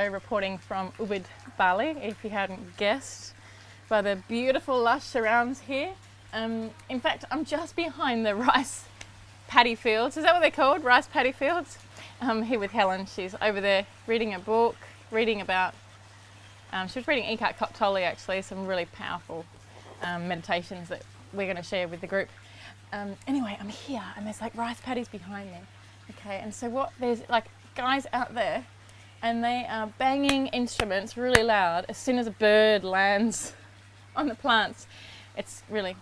Joe, reporting from Ubud, Bali, if you hadn't guessed by the beautiful lush surrounds here. In fact, I'm just behind the rice paddy fields. Is that what they're called? Rice paddy fields? Here with Helen. She's over there reading a book, reading about, she was reading Eckhart Tolle actually, some really powerful meditations that we're going to share with the group. Anyway, I'm here and there's like rice paddies behind me. Okay, and so there's like guys out there and they are banging instruments really loud as soon as a bird lands on the plants. It's really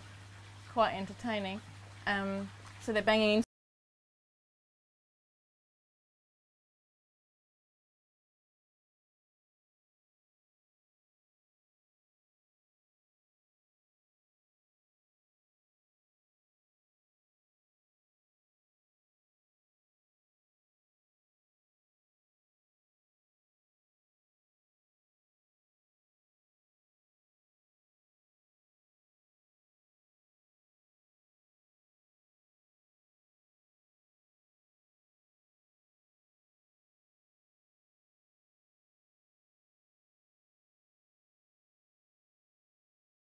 quite entertaining. So they're banging.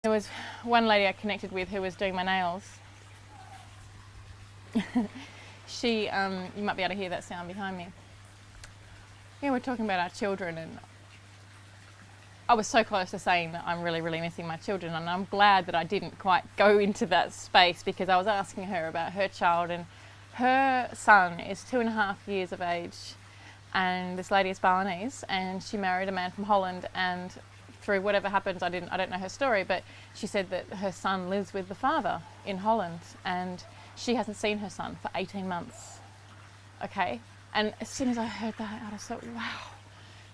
There was one lady I connected with who was doing my nails. She, you might be able to hear that sound behind me. Yeah, we're talking about our children, and I was so close to saying that I'm really, really missing my children, and I'm glad that I didn't quite go into that space, because I was asking her about her child, and her son is 2.5 years of age, and this lady is Balinese, and she married a man from Holland, and through whatever happens, I don't know her story, but she said that her son lives with the father in Holland, and she hasn't seen her son for 18 months. Okay, and as soon as I heard that, I just thought, wow.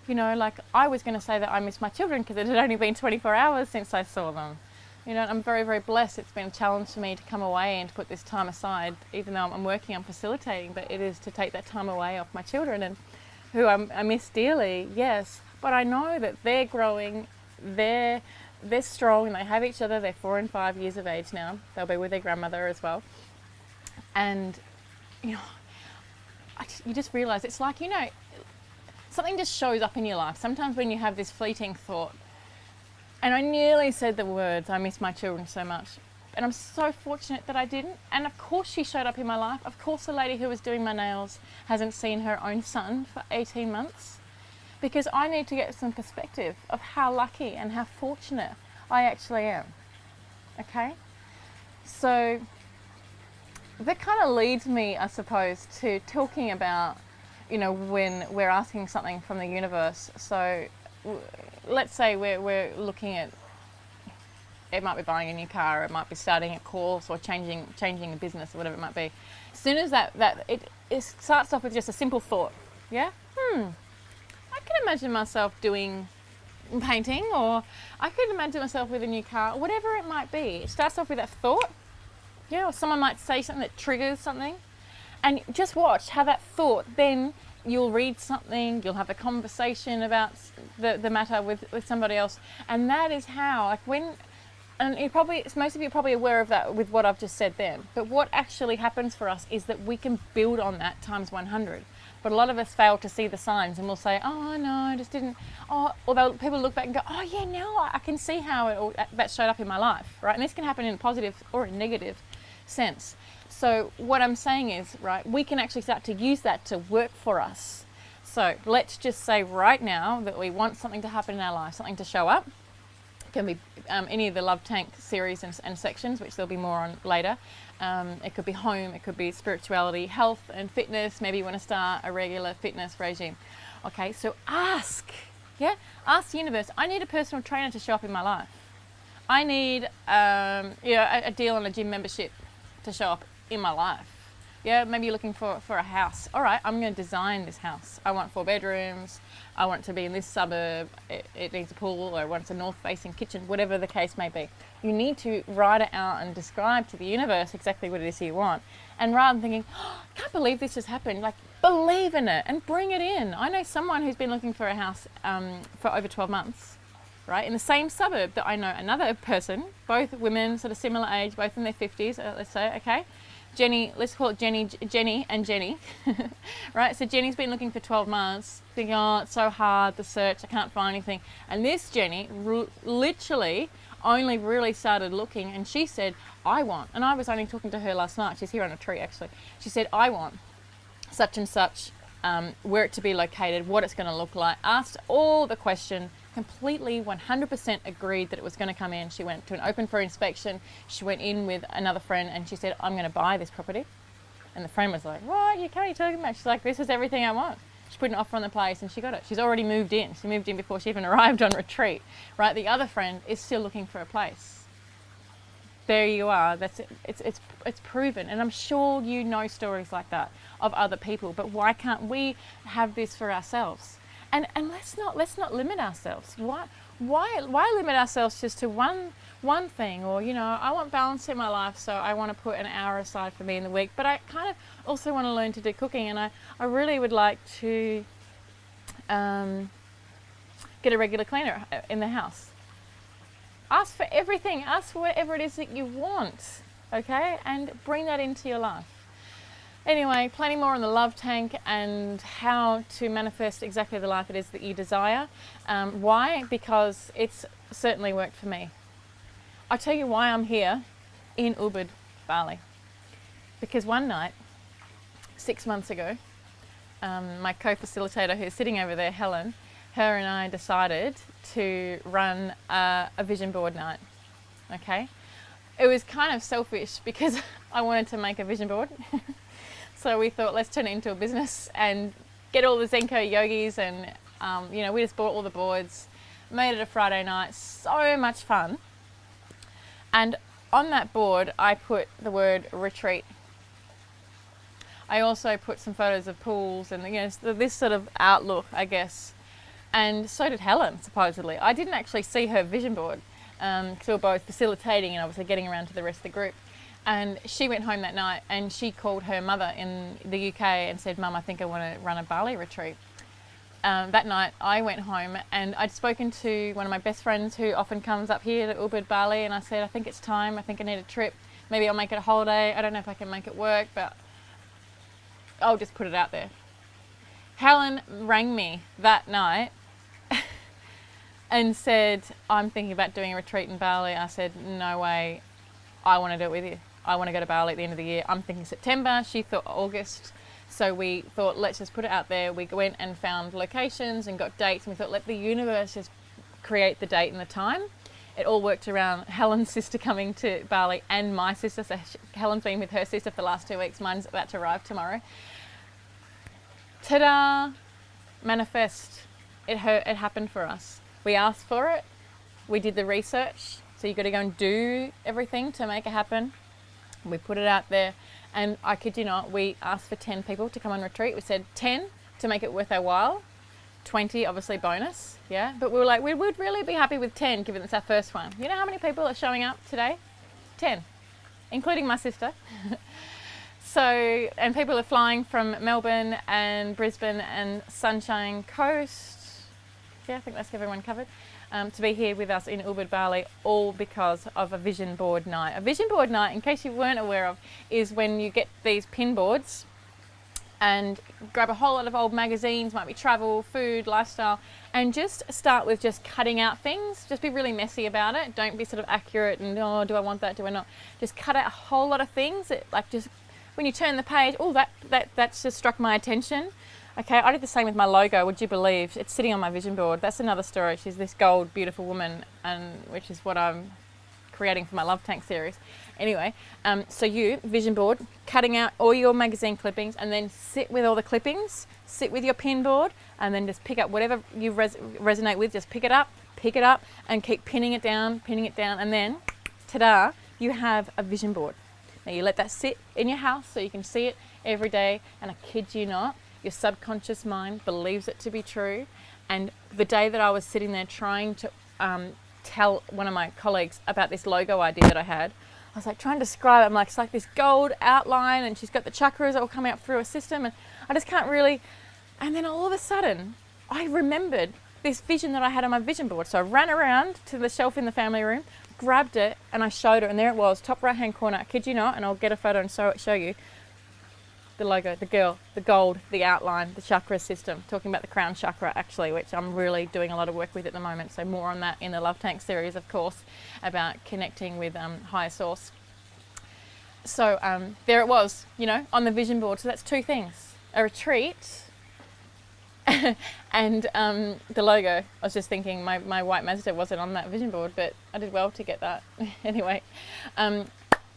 You know, like I was going to say that I miss my children because it had only been 24 hours since I saw them. You know, I'm very, very blessed. It's been a challenge for me to come away and to put this time aside, even though I'm working on facilitating, but it is to take that time away off my children, and who I miss dearly, yes, but I know that they're growing, they're strong, and they have each other. They're 4 and 5 years of age now. They'll be with their grandmother as well. And, you know, you just realise it's like, you know, something just shows up in your life. Sometimes when you have this fleeting thought, and I nearly said the words, I miss my children so much. And I'm so fortunate that I didn't. And of course she showed up in my life. Of course the lady who was doing my nails hasn't seen her own son for 18 months. Because I need to get some perspective of how lucky and how fortunate I actually am. Okay? So that kind of leads me, I suppose, to talking about, you know, when we're asking something from the universe. So let's say we're looking at, it might be buying a new car, it might be starting a course or changing a business or whatever it might be. As soon as it starts off with just a simple thought, yeah? I can imagine myself doing painting, or I could imagine myself with a new car, whatever it might be. It starts off with that thought, yeah, or someone might say something that triggers something. And just watch how that thought, then you'll read something, you'll have a conversation about the matter with somebody else. And that is how, like most of you are probably aware of that with what I've just said then. But what actually happens for us is that we can build on that times 100. But a lot of us fail to see the signs, and we'll say, oh no, I just didn't, although people look back and go, oh yeah, now I can see how that showed up in my life, right? And this can happen in a positive or a negative sense. So what I'm saying is, right, we can actually start to use that to work for us. So let's just say right now that we want something to happen in our life, something to show up. It can be any of the Love Tank series and sections, which there'll be more on later. It could be home, it could be spirituality, health and fitness. Maybe you want to start a regular fitness regime. Okay, so ask the universe. I need a personal trainer to show up in my life. I need a deal on a gym membership to show up in my life. Yeah, maybe you're looking for a house. All right, I'm going to design this house. I want 4 bedrooms. I want it to be in this suburb. It needs a pool, or I want a north-facing kitchen, whatever the case may be. You need to write it out and describe to the universe exactly what it is you want. And rather than thinking, oh, I can't believe this just happened, like believe in it and bring it in. I know someone who's been looking for a house for over 12 months, right, in the same suburb that I know another person, both women, sort of similar age, both in their 50s, let's say, okay. Jenny, let's call it Jenny and Jenny, right? So Jenny's been looking for 12 months, thinking, oh, it's so hard, the search, I can't find anything. And this Jenny literally only really started looking, and she said, I want, and I was only talking to her last night, she's here on a tree actually, she said, I want such and such, where it to be located, what it's going to look like, asked all the question, completely 100% agreed that it was going to come in. She went to an open for inspection, she went in with another friend and she said, I'm going to buy this property. And the friend was like, what, you can't, you talking about? She's like, this is everything I want. She put an offer on the place and she got it. She's already moved in. She moved in before she even arrived on retreat, right? The other friend is still looking for a place. There you are. That's it. It's proven, and I'm sure you know stories like that of other people. But why can't we have this for ourselves? And let's not limit ourselves. Why limit ourselves just to one thing? Or, you know, I want balance in my life, so I want to put an hour aside for me in the week. But I kind of also want to learn to do cooking, and I really would like to get a regular cleaner in the house. Ask for everything. Ask for whatever it is that you want, okay? And bring that into your life. Anyway, plenty more on the love tank and how to manifest exactly the life it is that you desire. Why? Because it's certainly worked for me. I'll tell you why I'm here in Ubud, Bali. Because one night, 6 months ago, my co-facilitator who's sitting over there, Helen, her and I decided to run a vision board night, okay? It was kind of selfish because I wanted to make a vision board. So we thought, let's turn it into a business and get all the Zenko yogis and, you know, we just bought all the boards, made it a Friday night, so much fun. And on that board, I put the word retreat. I also put some photos of pools and, you know, this sort of outlook, I guess. And so did Helen, supposedly. I didn't actually see her vision board because we were both facilitating and obviously getting around to the rest of the group. And she went home that night and she called her mother in the UK and said, Mum, I think I want to run a Bali retreat. That night I went home and I'd spoken to one of my best friends who often comes up here to Ubud, Bali, and I said, I think it's time, I think I need a trip. Maybe I'll make it a holiday. I don't know if I can make it work, but I'll just put it out there. Helen rang me that night and said, I'm thinking about doing a retreat in Bali. I said, no way, I want to do it with you. I want to go to Bali at the end of the year. I'm thinking September, she thought August. So we thought, let's just put it out there. We went and found locations and got dates, and we thought, let the universe just create the date and the time. It all worked around Helen's sister coming to Bali and my sister. So Helen's been with her sister for the last 2 weeks. Mine's about to arrive tomorrow. Ta-da! Manifest. It happened for us. We asked for it. We did the research. So you've got to go and do everything to make it happen. We put it out there. And I kid you not, we asked for 10 people to come on retreat. We said 10 to make it worth our while. 20 obviously bonus, yeah. But we were like, we would really be happy with 10 given it's our first one. You know how many people are showing up today? 10, including my sister. So, and people are flying from Melbourne and Brisbane and Sunshine Coast. Yeah, I think that's everyone covered. To be here with us in Ubud, Bali, all because of a vision board night. A vision board night, in case you weren't aware of, is when you get these pin boards and grab a whole lot of old magazines, might be travel, food, lifestyle, and just start with just cutting out things. Just be really messy about it. Don't be sort of accurate and, oh, do I want that, do I not? Just cut out a whole lot of things. Like just when you turn the page, oh, that's just struck my attention. Okay, I did the same with my logo, would you believe? It's sitting on my vision board. That's another story. She's this gold, beautiful woman, and which is what I'm creating for my Love Tank series. Anyway, so you, vision board, cutting out all your magazine clippings, and then sit with all the clippings, sit with your pin board, and then just pick up whatever you resonate with, just pick it up, and keep pinning it down, and then, ta-da, you have a vision board. Now you let that sit in your house so you can see it every day, and I kid you not, your subconscious mind believes it to be true. And the day that I was sitting there trying to tell one of my colleagues about this logo idea that I had, I was like trying to describe it. I'm like, it's like this gold outline and she's got the chakras all coming up through her system and I just can't really. And then all of a sudden, I remembered this vision that I had on my vision board. So I ran around to the shelf in the family room, grabbed it and I showed her, and there it was, top right hand corner, I kid you not, and I'll get a photo and show you the logo, the girl, the gold, the outline, the chakra system, talking about the crown chakra actually, which I'm really doing a lot of work with at the moment. So more on that in the Love Tank series, of course, about connecting with higher source. So there it was, you know, on the vision board. So that's two things, a retreat and the logo. I was just thinking my white Mazda wasn't on that vision board, but I did well to get that. Anyway,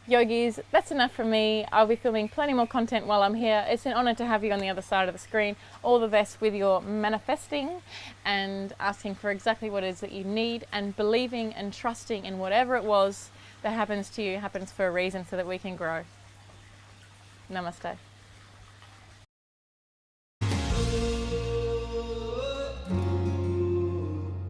yogis, that's enough from me. I'll be filming plenty more content while I'm here. It's an honor to have you on the other side of the screen. All the best with your manifesting and asking for exactly what it is that you need, and believing and trusting in whatever it was that happens to you happens for a reason, so that we can grow. Namaste.